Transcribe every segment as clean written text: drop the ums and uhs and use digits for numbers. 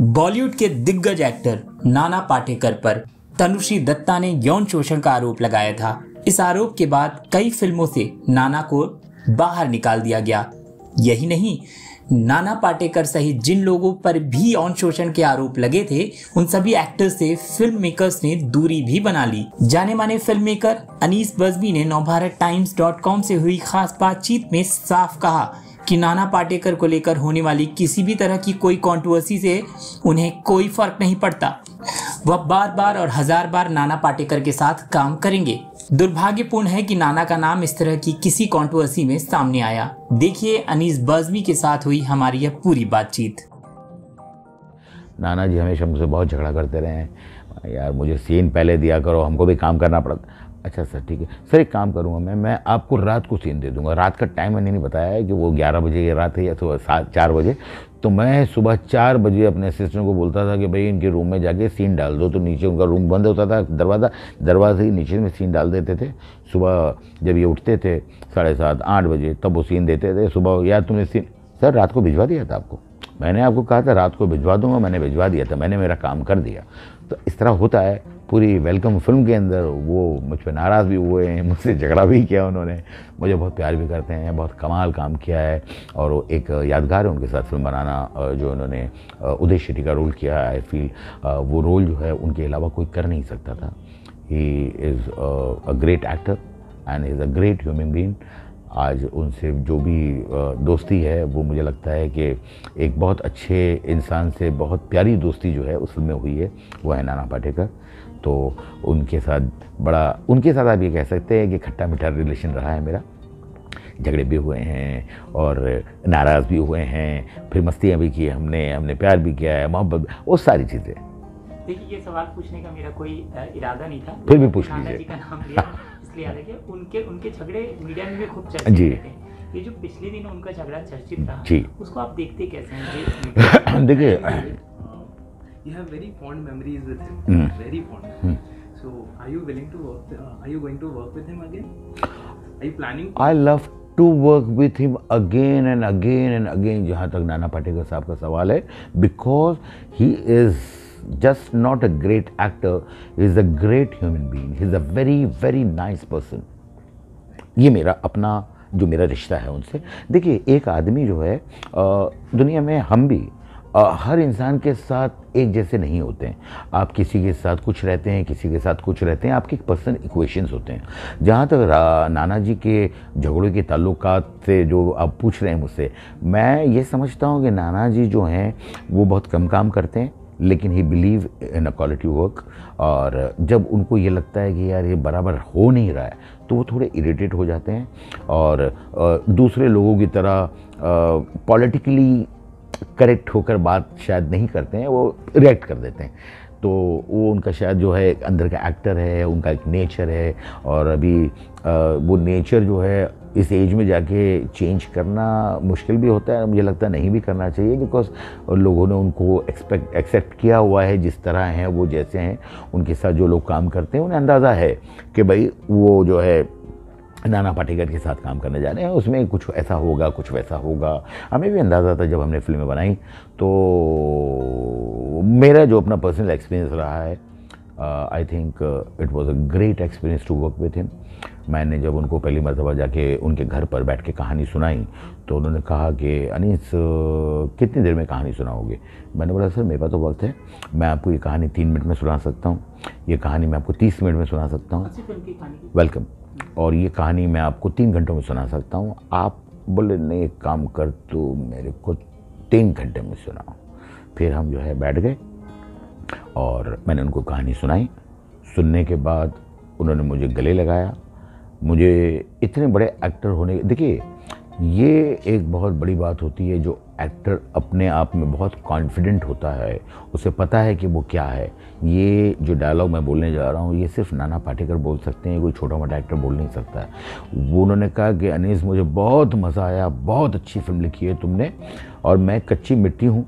बॉलीवुड के दिग्गज एक्टर नाना पाटेकर पर तनुश्री दत्ता ने यौन शोषण का आरोप लगाया था। इस आरोप के बाद कई फिल्मों से नाना को बाहर निकाल दिया गया। यही नहीं, नाना पाटेकर सहित जिन लोगों पर भी यौन शोषण के आरोप लगे थे, उन सभी एक्टर्स से फिल्म मेकर्स ने दूरी भी बना ली। जाने माने फिल्म मेकर अनीस बज़मी ने नवभारतटाइम्स.com से हुई खास बातचीत में साफ कहा कि नाना पाटेकर को लेकर होने वाली किसी भी तरह की कोई कंट्रोवर्सी से उन्हें कोई फर्क नहीं पड़ता। वह बार बार और हजार बार नाना पाटेकर के साथ काम करेंगे। दुर्भाग्यपूर्ण है कि नाना का नाम इस तरह की किसी कंट्रोवर्सी में सामने आया। देखिए अनीस बज़मी के साथ हुई हमारी यह पूरी बातचीत। नाना जी हमेशा मुझसे बहुत झगड़ा करते रहे हैं, यार मुझे सीन पहले दिया करो, हमको भी काम करना पड़ता। अच्छा सर ठीक है सर, एक काम करूँगा मैं आपको रात को सीन दे दूंगा। रात का टाइम मैंने नहीं बताया है कि वो 11 बजे की रात है या तो 4 बजे। तो मैं सुबह 4 बजे अपने असिस्टेंट को बोलता था कि भाई इनके रूम में जाके सीन डाल दो। तो नीचे उनका रूम बंद होता था, दरवाज़ा ही नीचे में सीन डाल देते थे। सुबह जब ये उठते थे 7:30 8 बजे तब वो सीन देते थे। सुबह यार तुमने सीन सर रात को भिजवा दिया था आपको, मैंने आपको कहा था रात को भिजवा दूंगा, मैंने भिजवा दिया था, मैंने मेरा काम कर दिया। तो इस तरह होता है पूरी वेलकम फिल्म के अंदर। वो मुझ पर नाराज़ भी हुए हैं, मुझसे झगड़ा भी किया उन्होंने, मुझे बहुत प्यार भी करते हैं, बहुत कमाल काम किया है। और वो एक यादगार है उनके साथ फिल्म बनाना, जो उन्होंने उदय शेट्टी का रोल किया। आई फील वो रोल जो है उनके अलावा कोई कर नहीं सकता था। He is a great actor and is a great human being. आज उनसे जो भी दोस्ती है वो मुझे लगता है कि एक बहुत अच्छे इंसान से बहुत प्यारी दोस्ती जो है उस फिल्म में हुई है, वो है नाना पाटेकर। तो उनके साथ आप ये कह सकते हैं कि खट्टा मीठा रिलेशन रहा है मेरा। झगड़े भी हुए हैं और नाराज़ भी हुए हैं, फिर मस्तियाँ भी की हमने प्यार भी किया है, मोहब्बत, वो सारी चीज़ें। देखिए ये सवाल पूछने का मेरा कोई इरादा नहीं था, फिर भी पूछ लीजिए। नाना जी का नाम लिया इसलिए याद है कि उनके झगड़े मीडिया में भी खूब चर्चित जी। रहते हैं। ये जो पिछले दिन उनका झगड़ा चर्चित रहा जी, उसको आप देखते कैसे हैं? देखिए You have very fond memories with him, very fond. So, are you willing to work? Are you going to work with him again? Are you planning? I love to work with him again and again and again. जहाँ तक नाना पाटेकर साहब का सवाल है, because he is just not a great actor, he is a great human being. He is a very very nice person. ये मेरा अपना जो मेरा रिश्ता है उनसे। देखिए एक आदमी जो है दुनिया में हम भी हर इंसान के साथ एक जैसे नहीं होते हैं। आप किसी के साथ कुछ रहते हैं, किसी के साथ कुछ रहते हैं, आपके पर्सनल इक्वेशंस होते हैं। जहाँ तक नाना जी के झगड़ों के ताल्लुकात से जो आप पूछ रहे हैं मुझसे, मैं ये समझता हूँ कि नाना जी जो हैं वो बहुत कम काम करते हैं, लेकिन ही believe in a quality work. और जब उनको ये लगता है कि यार ये बराबर हो नहीं रहा है तो वो थोड़े इरिटेट हो जाते हैं और दूसरे लोगों की तरह पॉलिटिकली करेक्ट होकर बात शायद नहीं करते हैं, वो रिएक्ट कर देते हैं। तो वो उनका शायद जो है अंदर का एक्टर है, उनका एक नेचर है। और अभी वो नेचर जो है इस एज में जाके चेंज करना मुश्किल भी होता है, मुझे लगता है नहीं भी करना चाहिए, बिकॉज लोगों ने उनको एक्सेप्ट किया हुआ है जिस तरह हैं, वो जैसे हैं। उनके साथ जो लोग काम करते हैं उन्हें अंदाज़ा है कि भाई वो जो है नाना पाटेकर के साथ काम करने जा रहे हैं, उसमें कुछ ऐसा होगा कुछ वैसा होगा। हमें भी अंदाज़ा था जब हमने फिल्में बनाई। तो मेरा जो अपना पर्सनल एक्सपीरियंस रहा है, I think it was a great experience to work with him. मैंने जब उनको पहली मरतबा जाके उनके घर पर बैठ के कहानी सुनाई तो उन्होंने कहा कि अनीस कितनी देर में कहानी सुनाओगे? मैंने बोला सर मेरे पास तो वक्त है, मैं आपको ये कहानी 3 मिनट में सुना सकता हूँ, ये कहानी मैं आपको 30 मिनट में सुना सकता हूँ, वेलकम, और ये कहानी मैं आपको 3 घंटों में सुना सकता हूँ। आप बोले नहीं एक काम कर, तो मेरे को 3 घंटे में सुनाओ। फिर हम जो है बैठ गए और मैंने उनको कहानी सुनाई। सुनने के बाद उन्होंने मुझे गले लगाया। मुझे इतने बड़े एक्टर होने, देखिए ये एक बहुत बड़ी बात होती है, जो एक्टर अपने आप में बहुत कॉन्फिडेंट होता है, उसे पता है कि वो क्या है। ये जो डायलॉग मैं बोलने जा रहा हूँ ये सिर्फ नाना पाटेकर बोल सकते हैं, कोई छोटा मोटा एक्टर बोल नहीं सकता है। वो उन्होंने कहा कि अनीस मुझे बहुत मज़ा आया, बहुत अच्छी फिल्म लिखी है तुमने, और मैं कच्ची मिट्टी हूँ,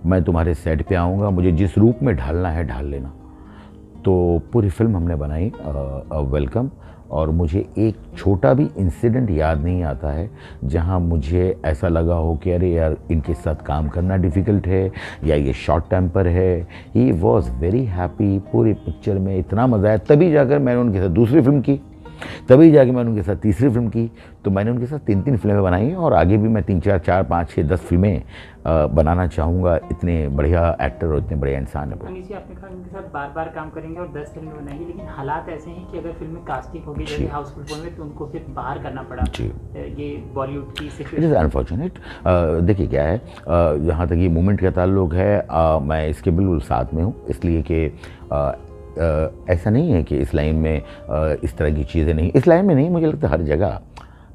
मैं तुम्हारे सेट पे आऊँगा, मुझे जिस रूप में ढालना है ढाल लेना। तो पूरी फिल्म हमने बनाई वेलकम, और मुझे एक छोटा भी इंसिडेंट याद नहीं आता है जहां मुझे ऐसा लगा हो कि अरे यार इनके साथ काम करना डिफ़िकल्ट है या ये शॉर्ट टेम्पर है। He was very happy. पूरी पिक्चर में इतना मज़ा आया, तभी जाकर मैंने उनके साथ दूसरी फिल्म की, तभी जाके मैंने उनके साथ तीसरी फिल्म की। तो मैंने उनके साथ 3 फिल्में बनाई और आगे भी मैं 3, 4, 4, 5, 6, 10 फिल्में बनाना चाहूँगा। इतने बढ़िया एक्टर और इतने बढ़िया इंसान है। आपने कहा उनके साथ बार बार काम करेंगे और 10 फिल्में बनाएंगे, लेकिन हालात ऐसे हैं कि अगर फिल्म में कास्टिंग होगी जैसे हाउसफुल 4 में, तो उनको फिर बाहर करना पड़ा। जी, ये बॉलीवुड की इट इज़ अनफॉर्चुनेट। देखिए क्या है, जहाँ तक ये मूवमेंट का ताल्लुक है, मैं इसके बिल्कुल साथ में हूँ, इसलिए कि ऐसा नहीं है कि इस लाइन में इस तरह की चीज़ें नहीं, इस लाइन में नहीं, मुझे लगता है हर जगह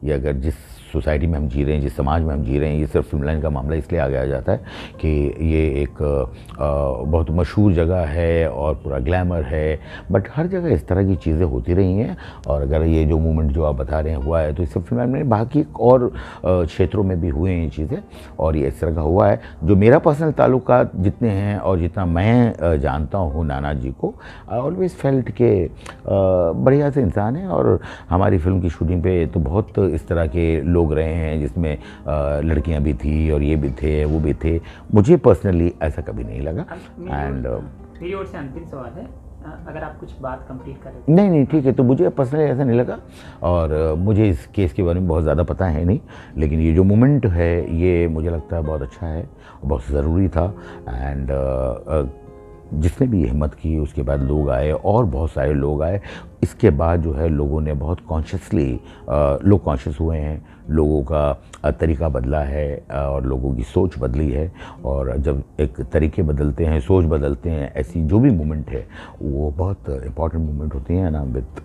ये अगर जिस सोसाइटी में हम जी रहे हैं, जिस समाज में हम जी रहे हैं, ये सिर्फ फिल्म लाइन का मामला इसलिए आ गया जाता है कि ये एक बहुत मशहूर जगह है और पूरा ग्लैमर है, बट हर जगह इस तरह की चीज़ें होती रही हैं। और अगर ये जो मूवमेंट जो आप बता रहे हैं हुआ है, तो इससे फिल्म लाइन में बाकी और क्षेत्रों में भी हुए हैं ये चीज़ें, और ये इस तरह का हुआ है। जो मेरा पर्सनल ताल्लुकात जितने हैं और जितना मैं जानता हूँ नाना जी को, आई ऑलवेज फेल्ट के बढ़िया से इंसान है। और हमारी फिल्म की शूटिंग पे तो बहुत इस तरह के लोग रहे हैं, जिसमें लड़कियां भी थी और ये भी थे, वो भी थे। मुझे पर्सनली ऐसा कभी नहीं लगा। एंड मेरी ओर से अंतिम सवाल है, अगर आप कुछ बात कंप्लीट करें। नहीं ठीक है, तो मुझे पर्सनली ऐसा नहीं लगा, और मुझे इस केस के बारे में बहुत ज़्यादा पता है नहीं, लेकिन ये जो मोमेंट है ये मुझे लगता है बहुत अच्छा है, बहुत ज़रूरी था। एंड जिसने भी हिम्मत की, उसके बाद लोग आए और बहुत सारे लोग आए। इसके बाद जो है लोगों ने बहुत कॉन्शियसली, लोग कॉन्शियस हुए हैं, लोगों का तरीका बदला है और लोगों की सोच बदली है। और जब एक तरीके बदलते हैं, सोच बदलते हैं, ऐसी जो भी मूवमेंट है वो बहुत इम्पॉर्टेंट मूवमेंट होती है ना विद